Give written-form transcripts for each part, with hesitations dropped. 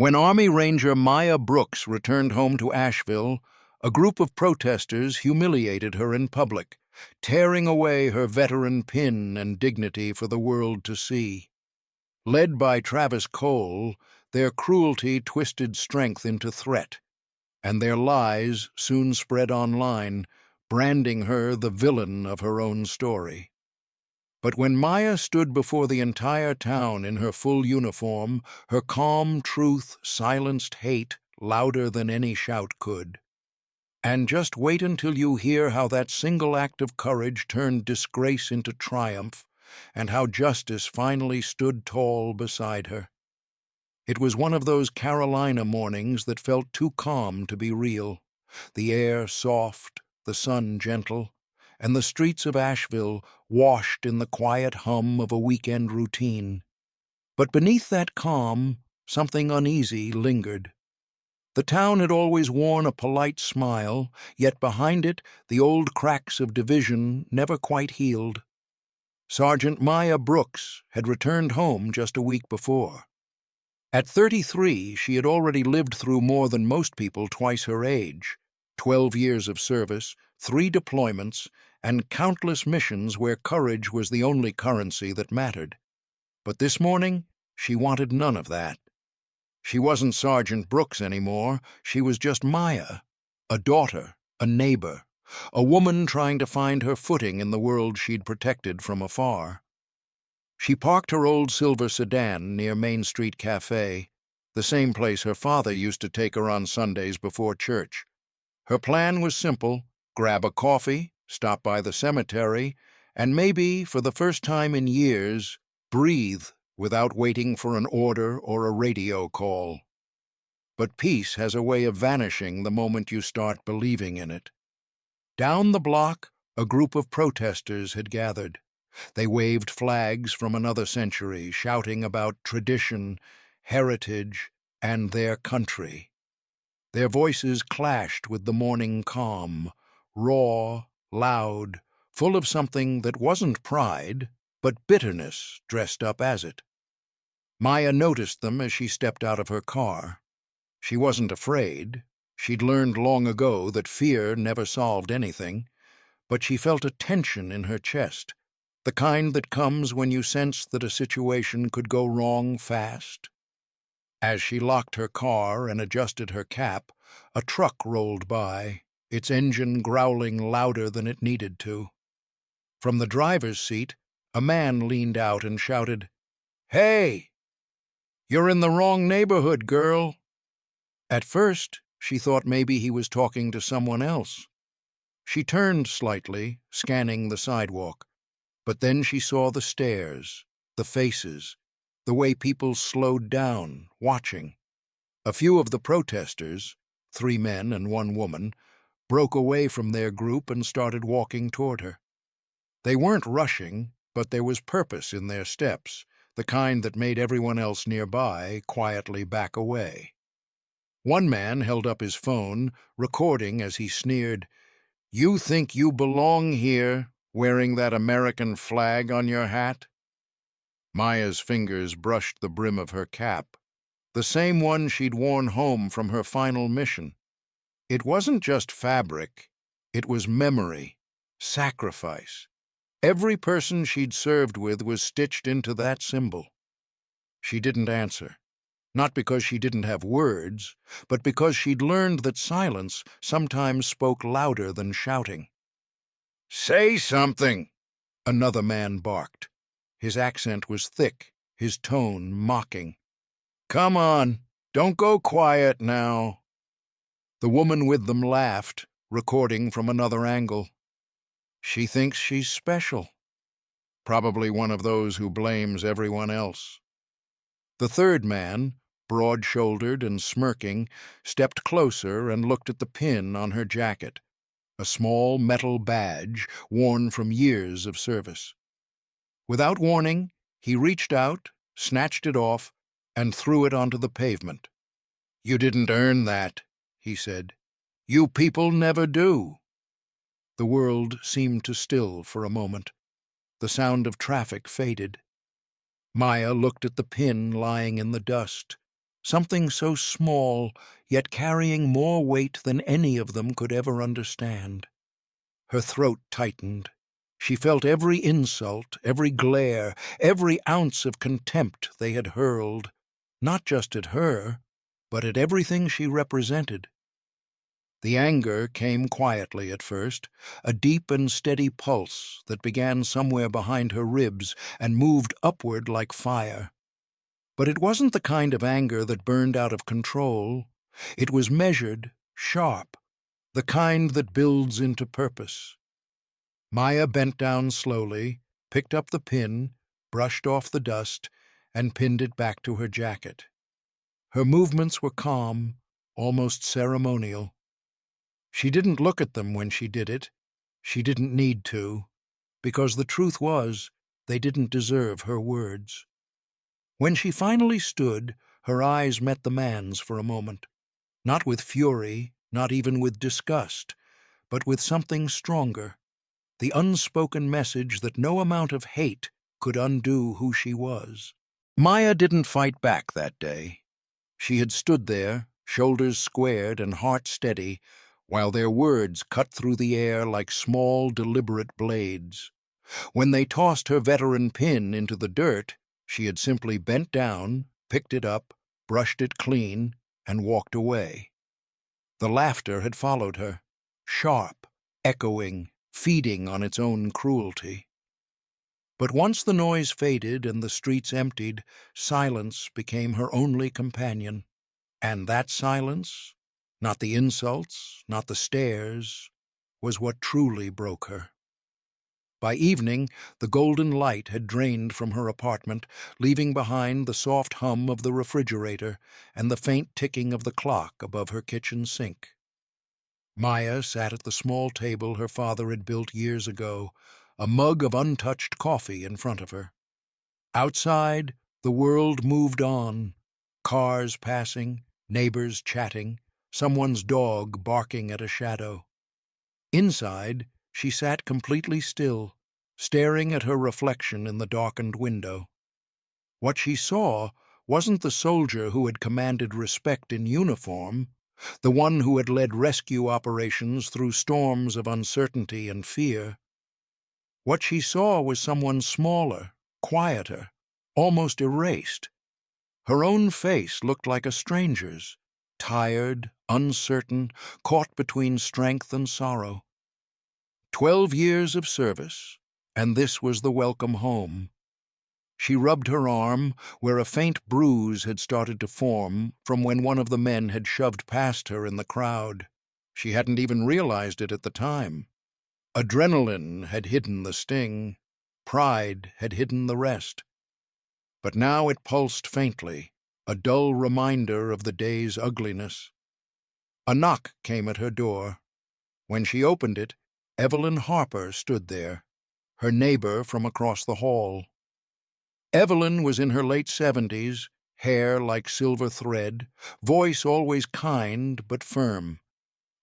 When Army Ranger Maya Brooks returned home to Asheville, a group of protesters humiliated her in public, tearing away her veteran pin and dignity for the world to see. Led by Travis Cole, their cruelty twisted strength into threat, and their lies soon spread online, branding her the villain of her own story. But when Maya stood before the entire town in her full uniform, her calm truth silenced hate louder than any shout could. And just wait until you hear how that single act of courage turned disgrace into triumph, and how justice finally stood tall beside her. It was one of those Carolina mornings that felt too calm to be real, the air soft, the sun gentle, and the streets of Asheville washed in the quiet hum of a weekend routine. But beneath that calm, something uneasy lingered. The town had always worn a polite smile, yet behind it the old cracks of division never quite healed. Sergeant Maya Brooks had returned home just a week before. At 33, she had already lived through more than most people twice her age, 12 years of service, 3 deployments, and countless missions where courage was the only currency that mattered. But this morning, she wanted none of that. She wasn't Sergeant Brooks anymore. She was just Maya, a daughter, a neighbor, a woman trying to find her footing in the world she'd protected from afar. She parked her old silver sedan near Main Street Cafe, the same place her father used to take her on Sundays before church. Her plan was simple: grab a coffee, stop by the cemetery, and maybe, for the first time in years, breathe without waiting for an order or a radio call. But peace has a way of vanishing the moment you start believing in it. Down the block, a group of protesters had gathered. They waved flags from another century, shouting about tradition, heritage, and their country. Their voices clashed with the morning calm, raw, loud, full of something that wasn't pride, but bitterness dressed up as it. Maya noticed them as she stepped out of her car. She wasn't afraid. She'd learned long ago that fear never solved anything, but she felt a tension in her chest, the kind that comes when you sense that a situation could go wrong fast. As she locked her car and adjusted her cap, a truck rolled by, its engine growling louder than it needed to. From the driver's seat, a man leaned out and shouted, "Hey! You're in the wrong neighborhood, girl." At first, she thought maybe he was talking to someone else. She turned slightly, scanning the sidewalk. But then she saw the stares, the faces, the way people slowed down, watching. A few of the protesters, 3 men and 1 woman, broke away from their group and started walking toward her. They weren't rushing, but there was purpose in their steps, the kind that made everyone else nearby quietly back away. One man held up his phone, recording as he sneered, "You think you belong here, wearing that American flag on your hat?" Maya's fingers brushed the brim of her cap, the same one she'd worn home from her final mission. It wasn't just fabric, it was memory, sacrifice. Every person she'd served with was stitched into that symbol. She didn't answer, not because she didn't have words, but because she'd learned that silence sometimes spoke louder than shouting. "Say something!" another man barked. His accent was thick, his tone mocking. "Come on, don't go quiet now." The woman with them laughed, recording from another angle. She thinks she's special. Probably one of those who blames everyone else. The third man, broad-shouldered and smirking, stepped closer and looked at the pin on her jacket, a small metal badge worn from years of service. Without warning, he reached out, snatched it off, and threw it onto the pavement. "You didn't earn that," he said. "You people never do." The world seemed to still for a moment. The sound of traffic faded. Maya looked at the pin lying in the dust. something so small, yet carrying more weight than any of them could ever understand. Her throat tightened. She felt every insult, every glare, every ounce of contempt they had hurled, not just at her, but at everything she represented. The anger came quietly at first, a deep and steady pulse that began somewhere behind her ribs and moved upward like fire. But it wasn't the kind of anger that burned out of control. It was measured, sharp, the kind that builds into purpose. Maya bent down slowly, picked up the pin, brushed off the dust, and pinned it back to her jacket. Her movements were calm, almost ceremonial. She didn't look at them when she did it. She didn't need to, because the truth was, they didn't deserve her words. When she finally stood, her eyes met the man's for a moment, not with fury, not even with disgust, but with something stronger, the unspoken message that no amount of hate could undo who she was. Maya didn't fight back that day. She had stood there, shoulders squared and heart steady, while their words cut through the air like small, deliberate blades. When they tossed her veteran pin into the dirt, she had simply bent down, picked it up, brushed it clean, and walked away. The laughter had followed her, sharp, echoing, feeding on its own cruelty. But once the noise faded and the streets emptied, silence became her only companion. And that silence, not the insults, not the stares, was what truly broke her. By evening, the golden light had drained from her apartment, leaving behind the soft hum of the refrigerator and the faint ticking of the clock above her kitchen sink. Maya sat at the small table her father had built years ago, a mug of untouched coffee in front of her. Outside, the world moved on, cars passing, neighbors chatting, someone's dog barking at a shadow. Inside, she sat completely still, staring at her reflection in the darkened window. What she saw wasn't the soldier who had commanded respect in uniform, the one who had led rescue operations through storms of uncertainty and fear. What she saw was someone smaller, quieter, almost erased. Her own face looked like a stranger's, tired, uncertain, caught between strength and sorrow. 12 years of service, and this was the welcome home. She rubbed her arm, where a faint bruise had started to form from when one of the men had shoved past her in the crowd. She hadn't even realized it at the time. Adrenaline had hidden the sting. Pride had hidden the rest. But now it pulsed faintly, a dull reminder of the day's ugliness. A knock came at her door. When she opened it, Evelyn Harper stood there, her neighbor from across the hall. Evelyn was in her late 70s, hair like silver thread, voice always kind but firm.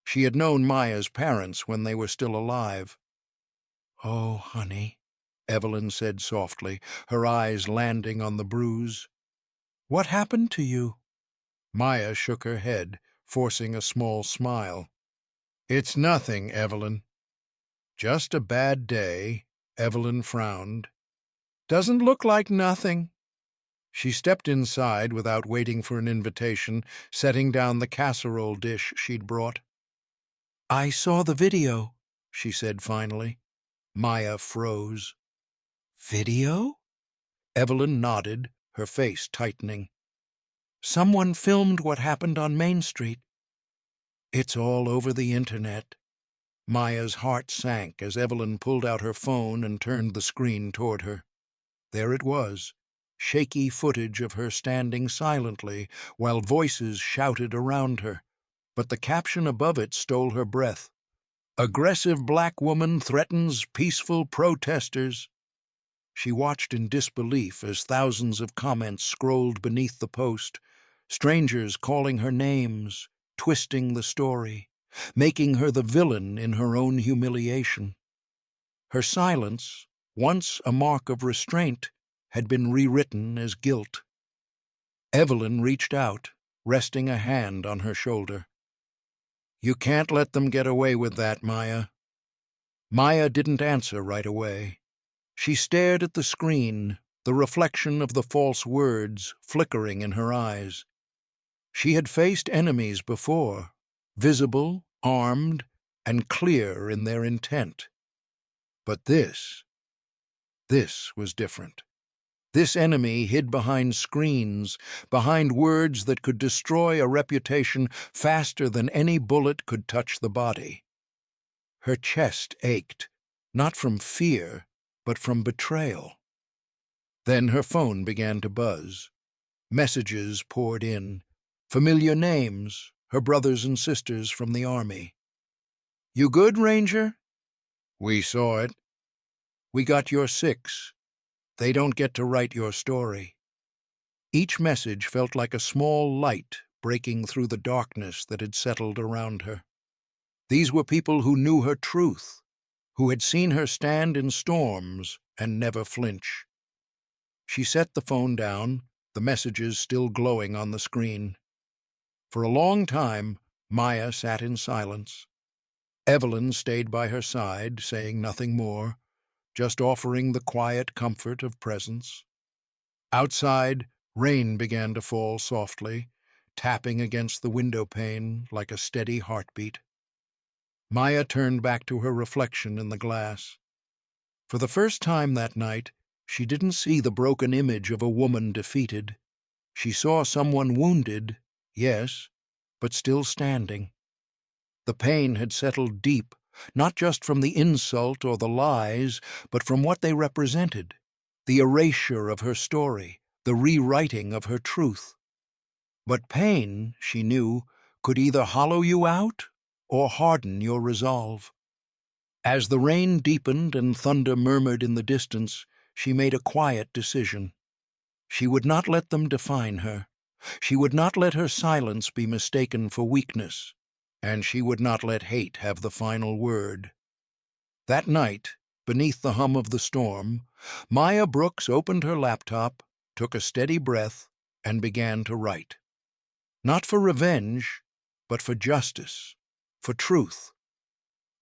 She had known Maya's parents when they were still alive. "Oh, honey," Evelyn said softly, her eyes landing on the bruise. "What happened to you?" Maya shook her head, forcing a small smile. "It's nothing, Evelyn." "Just a bad day," Evelyn frowned. "Doesn't look like nothing." She stepped inside without waiting for an invitation, setting down the casserole dish she'd brought. "I saw the video," she said finally. Maya froze. "Video?" Evelyn nodded, her face tightening. "Someone filmed what happened on Main Street." "It's all over the internet." Maya's heart sank as Evelyn pulled out her phone and turned the screen toward her. There it was, shaky footage of her standing silently while voices shouted around her, but the caption above it stole her breath. "Aggressive black woman threatens peaceful protesters." She watched in disbelief as thousands of comments scrolled beneath the post, strangers calling her names, twisting the story, making her the villain in her own humiliation. Her silence, once a mark of restraint, had been rewritten as guilt. Evelyn reached out, resting a hand on her shoulder. "You can't let them get away with that, Maya." Maya didn't answer right away. She stared at the screen, the reflection of the false words flickering in her eyes. She had faced enemies before, visible, armed, and clear in their intent. But this was different. This enemy hid behind screens, behind words that could destroy a reputation faster than any bullet could touch the body. Her chest ached, not from fear, but from betrayal. Then her phone began to buzz. Messages poured in, familiar names, her brothers and sisters from the army. "You good, Ranger?" "We saw it." "We got your 6. They don't get to write your story." Each message felt like a small light breaking through the darkness that had settled around her. These were people who knew her truth, who had seen her stand in storms and never flinch. She set the phone down, the messages still glowing on the screen. For a long time, Maya sat in silence. Evelyn stayed by her side, saying nothing more, just offering the quiet comfort of presence. Outside, rain began to fall softly, tapping against the window pane like a steady heartbeat. Maya turned back to her reflection in the glass. For the first time that night, she didn't see the broken image of a woman defeated. She saw someone wounded, yes, but still standing. The pain had settled deep, not just from the insult or the lies, but from what they represented, the erasure of her story, the rewriting of her truth. But pain, she knew, could either hollow you out or harden your resolve. As the rain deepened and thunder murmured in the distance, she made a quiet decision. She would not let them define her. She would not let her silence be mistaken for weakness. And she would not let hate have the final word. That night, beneath the hum of the storm, Maya Brooks opened her laptop, took a steady breath, and began to write. Not for revenge, but for justice, for truth.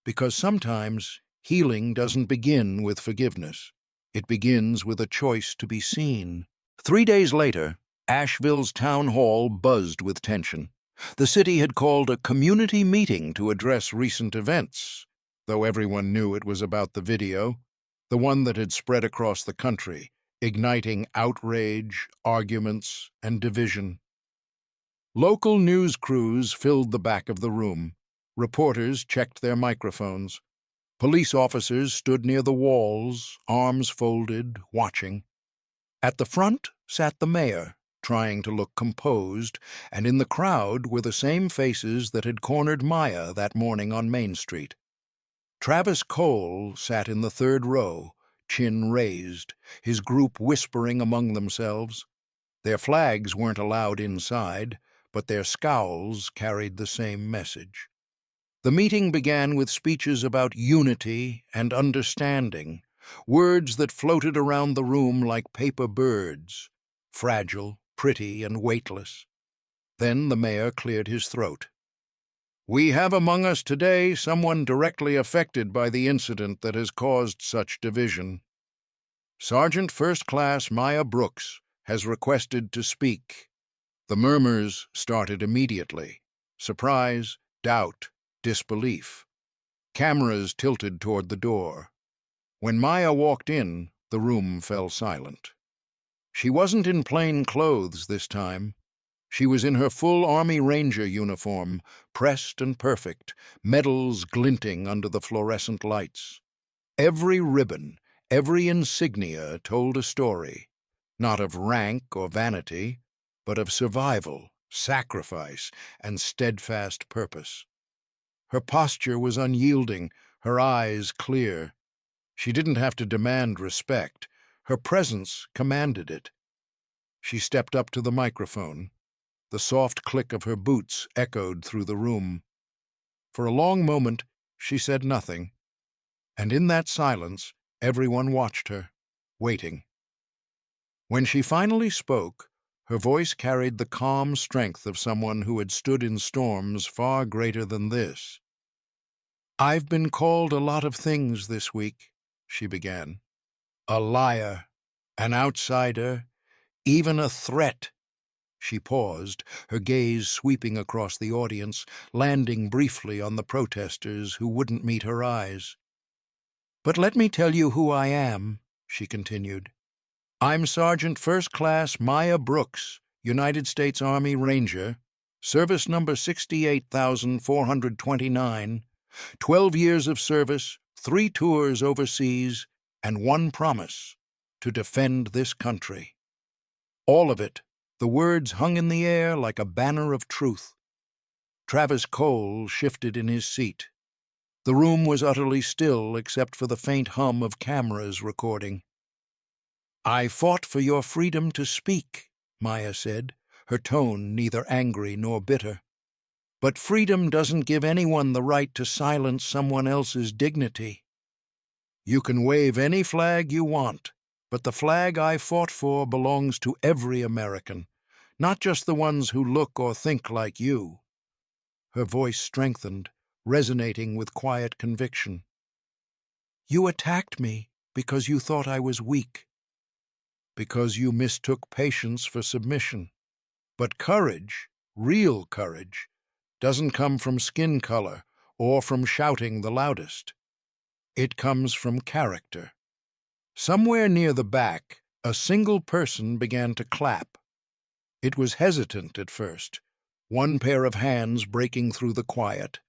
Because sometimes healing doesn't begin with forgiveness. It begins with a choice to be seen. 3 days later, Asheville's town hall buzzed with tension. The city had called a community meeting to address recent events, though everyone knew it was about the video, the one that had spread across the country, igniting outrage, arguments, and division. Local news crews filled the back of the room. Reporters checked their microphones. Police officers stood near the walls, arms folded, watching. At the front sat the mayor, trying to look composed, and in the crowd were the same faces that had cornered Maya that morning on Main Street. Travis Cole sat in the 3rd row, chin raised, his group whispering among themselves. Their flags weren't allowed inside, but their scowls carried the same message. The meeting began with speeches about unity and understanding, words that floated around the room like paper birds, fragile, pretty, and weightless. Then the mayor cleared his throat. "We have among us today someone directly affected by the incident that has caused such division. Sergeant First Class Maya Brooks has requested to speak." The murmurs started immediately. Surprise, doubt, disbelief. Cameras tilted toward the door. When Maya walked in, the room fell silent. She wasn't in plain clothes this time. She was in her full Army Ranger uniform, pressed and perfect, medals glinting under the fluorescent lights. Every ribbon, every insignia told a story, not of rank or vanity, but of survival, sacrifice, and steadfast purpose. Her posture was unyielding, her eyes clear. She didn't have to demand respect. Her presence commanded it. She stepped up to the microphone. The soft click of her boots echoed through the room. For a long moment, she said nothing. And in that silence, everyone watched her, waiting. When she finally spoke, Her voice carried the calm strength of someone who had stood in storms far greater than this. "I've been called a lot of things this week," she began. "A liar, an outsider, even a threat." She paused, her gaze sweeping across the audience, landing briefly on the protesters who wouldn't meet her eyes. "But let me tell you who I am," she continued. "I'm Sergeant First Class Maya Brooks, United States Army Ranger, service number 68,429, 12 years of service, 3 tours overseas, and 1 promise: to defend this country." All of it, the words hung in the air like a banner of truth. Travis Cole shifted in his seat. The room was utterly still except for the faint hum of cameras recording. "I fought for your freedom to speak," Maya said, her tone neither angry nor bitter. "But freedom doesn't give anyone the right to silence someone else's dignity. You can wave any flag you want, but the flag I fought for belongs to every American, not just the ones who look or think like you." Her voice strengthened, resonating with quiet conviction. "You attacked me because you thought I was weak. Because you mistook patience for submission. But courage, real courage, doesn't come from skin color or from shouting the loudest. It comes from character." Somewhere near the back, a single person began to clap. It was hesitant at first, one pair of hands breaking through the quiet.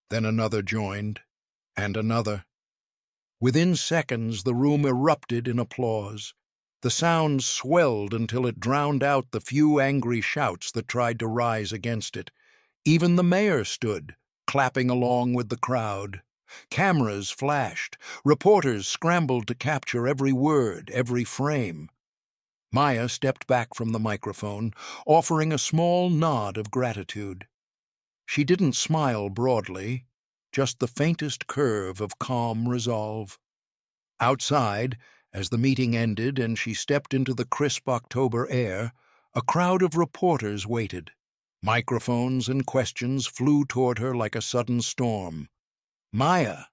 Then another joined, and another. Within seconds, the room erupted in applause. The sound swelled until it drowned out the few angry shouts that tried to rise against it. Even the mayor stood, clapping along with the crowd. Cameras flashed. Reporters scrambled to capture every word, every frame. Maya stepped back from the microphone, offering a small nod of gratitude. She didn't smile broadly, just the faintest curve of calm resolve. Outside, as the meeting ended and she stepped into the crisp October air, a crowd of reporters waited. Microphones and questions flew toward her like a sudden storm. "Maya,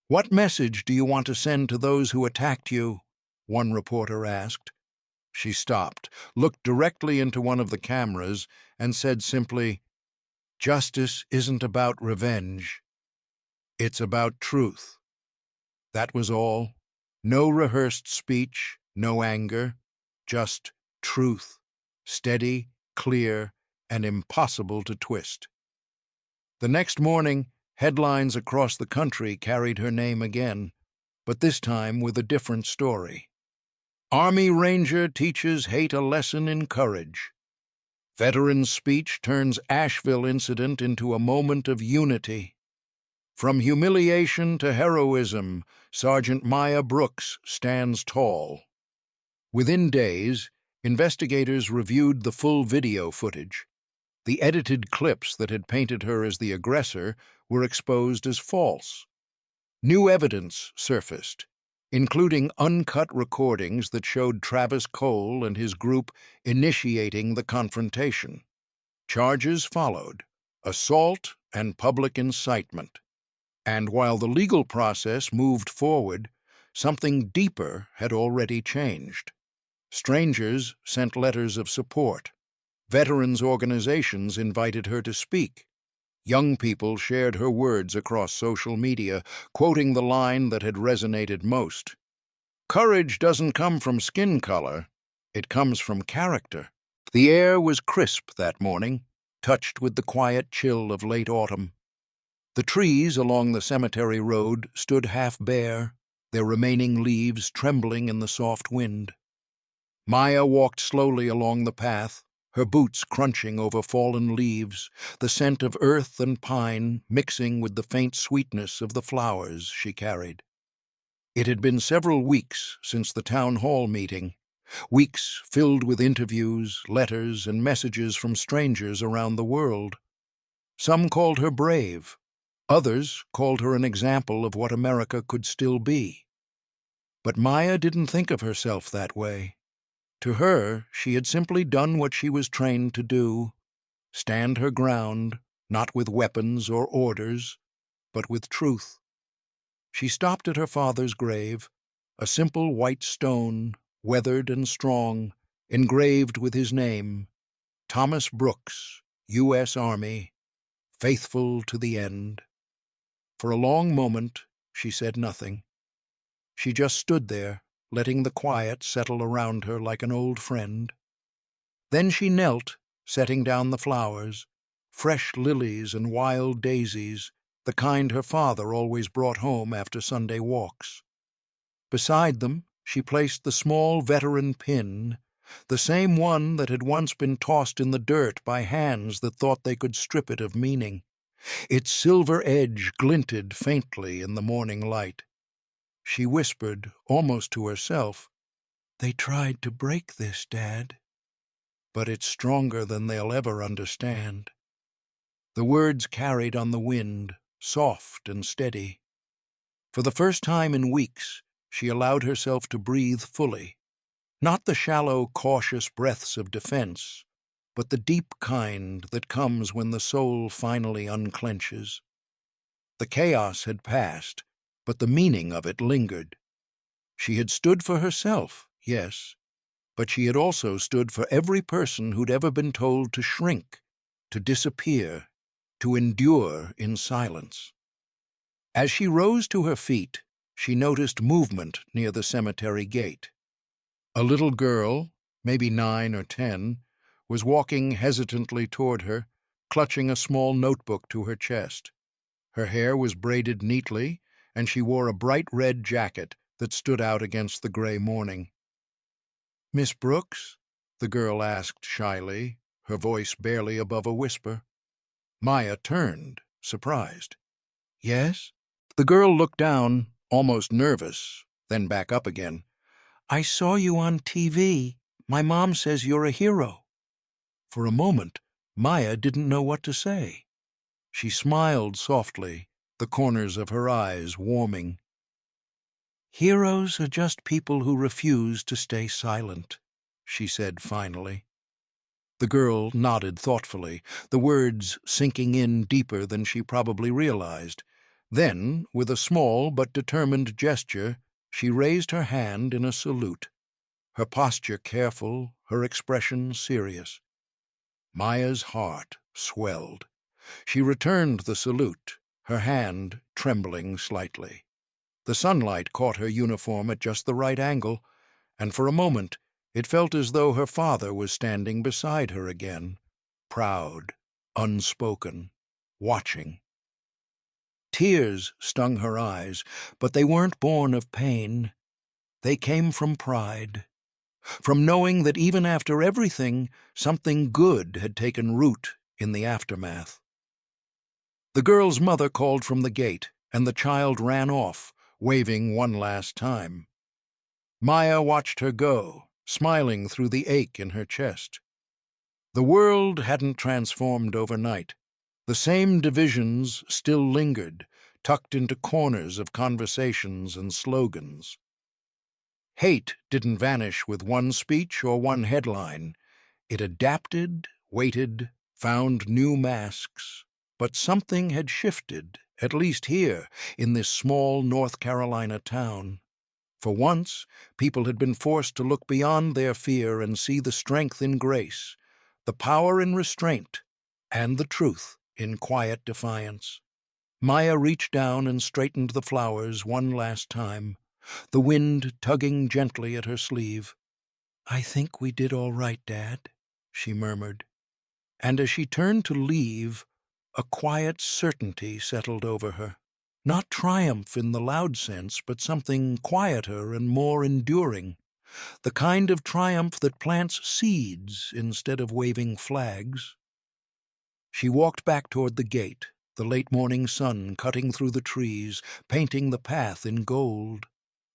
what message do you want to send to those who attacked you?" one reporter asked. She stopped, looked directly into one of the cameras, and said simply, "Justice isn't about revenge. It's about truth." That was all. No rehearsed speech, no anger, just truth, steady, clear, and impossible to twist. The next morning, headlines across the country carried her name again, but this time with a different story. "Army Ranger teaches hate a lesson in courage." "Veteran's speech turns Asheville incident into a moment of unity." "From humiliation to heroism, Sergeant Maya Brooks stands tall." Within days, investigators reviewed the full video footage. The edited clips that had painted her as the aggressor were exposed as false. New evidence surfaced, including uncut recordings that showed Travis Cole and his group initiating the confrontation. Charges followed: assault and public incitement. And while the legal process moved forward, something deeper had already changed. Strangers sent letters of support. Veterans' organizations invited her to speak. Young people shared her words across social media, quoting the line that had resonated most: "Courage doesn't come from skin color, it comes from character." The air was crisp that morning, touched with the quiet chill of late autumn. The trees along the cemetery road stood half bare, their remaining leaves trembling in the soft wind. Maya walked slowly along the path, her boots crunching over fallen leaves, the scent of earth and pine mixing with the faint sweetness of the flowers she carried. It had been several weeks since the town hall meeting, weeks filled with interviews, letters, and messages from strangers around the world. Some called her brave. Others called her an example of what America could still be. But Maya didn't think of herself that way. To her, she had simply done what she was trained to do, stand her ground, not with weapons or orders, but with truth. She stopped at her father's grave, a simple white stone, weathered and strong, engraved with his name, Thomas Brooks, U.S. Army, faithful to the end. For a long moment, she said nothing. She just stood there, letting the quiet settle around her like an old friend. Then she knelt, setting down the flowers, fresh lilies and wild daisies, the kind her father always brought home after Sunday walks. Beside them, she placed the small veteran pin, the same one that had once been tossed in the dirt by hands that thought they could strip it of meaning. Its silver edge glinted faintly in the morning light. She whispered, almost to herself, "They tried to break this, Dad, but it's stronger than they'll ever understand." The words carried on the wind, soft and steady. For the first time in weeks, she allowed herself to breathe fully, not the shallow, cautious breaths of defense, but the deep kind that comes when the soul finally unclenches. The chaos had passed, but the meaning of it lingered. She had stood for herself, yes, but she had also stood for every person who'd ever been told to shrink, to disappear, to endure in silence. As she rose to her feet, she noticed movement near the cemetery gate. A little girl, maybe 9 or 10, was walking hesitantly toward her, clutching a small notebook to her chest. Her hair was braided neatly, and she wore a bright red jacket that stood out against the gray morning. "Miss Brooks?" the girl asked shyly, her voice barely above a whisper. Maya turned, surprised. "Yes?" The girl looked down, almost nervous, then back up again. "I saw you on TV. My mom says you're a hero." For a moment, Maya didn't know what to say. She smiled softly, the corners of her eyes warming. "Heroes are just people who refuse to stay silent," she said finally. The girl nodded thoughtfully, the words sinking in deeper than she probably realized. Then, with a small but determined gesture, she raised her hand in a salute, her posture careful, her expression serious. Maya's heart swelled. She returned the salute, her hand trembling slightly. The sunlight caught her uniform at just the right angle, and for a moment it felt as though her father was standing beside her again, proud, unspoken, watching. Tears stung her eyes, but they weren't born of pain. They came from pride, from knowing that even after everything, something good had taken root in the aftermath. The girl's mother called from the gate, and the child ran off, waving one last time. Maya watched her go, smiling through the ache in her chest. The world hadn't transformed overnight. The same divisions still lingered, tucked into corners of conversations and slogans. Hate didn't vanish with one speech or one headline. It adapted, waited, found new masks. But something had shifted, at least here, in this small North Carolina town. For once, people had been forced to look beyond their fear and see the strength in grace, the power in restraint, and the truth in quiet defiance. Maya reached down and straightened the flowers one last time, the wind tugging gently at her sleeve. "I think we did all right, Dad," she murmured. And as she turned to leave, a quiet certainty settled over her. Not triumph in the loud sense, but something quieter and more enduring. The kind of triumph that plants seeds instead of waving flags. She walked back toward the gate, the late morning sun cutting through the trees, painting the path in gold.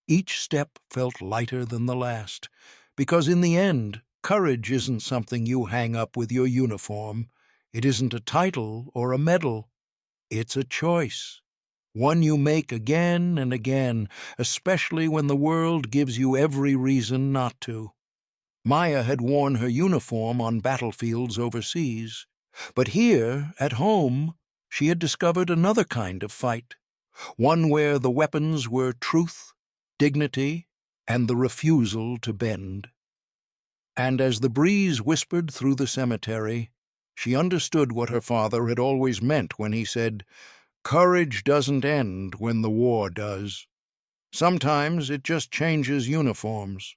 Each step felt lighter than the last, because in the end, courage isn't something you hang up with your uniform. It isn't a title or a medal. It's a choice, one you make again and again, especially when the world gives you every reason not to. Maya had worn her uniform on battlefields overseas, but here, at home, she had discovered another kind of fight, one where the weapons were truth, dignity, and the refusal to bend. And as the breeze whispered through the cemetery, she understood what her father had always meant when he said, "Courage doesn't end when the war does. Sometimes it just changes uniforms."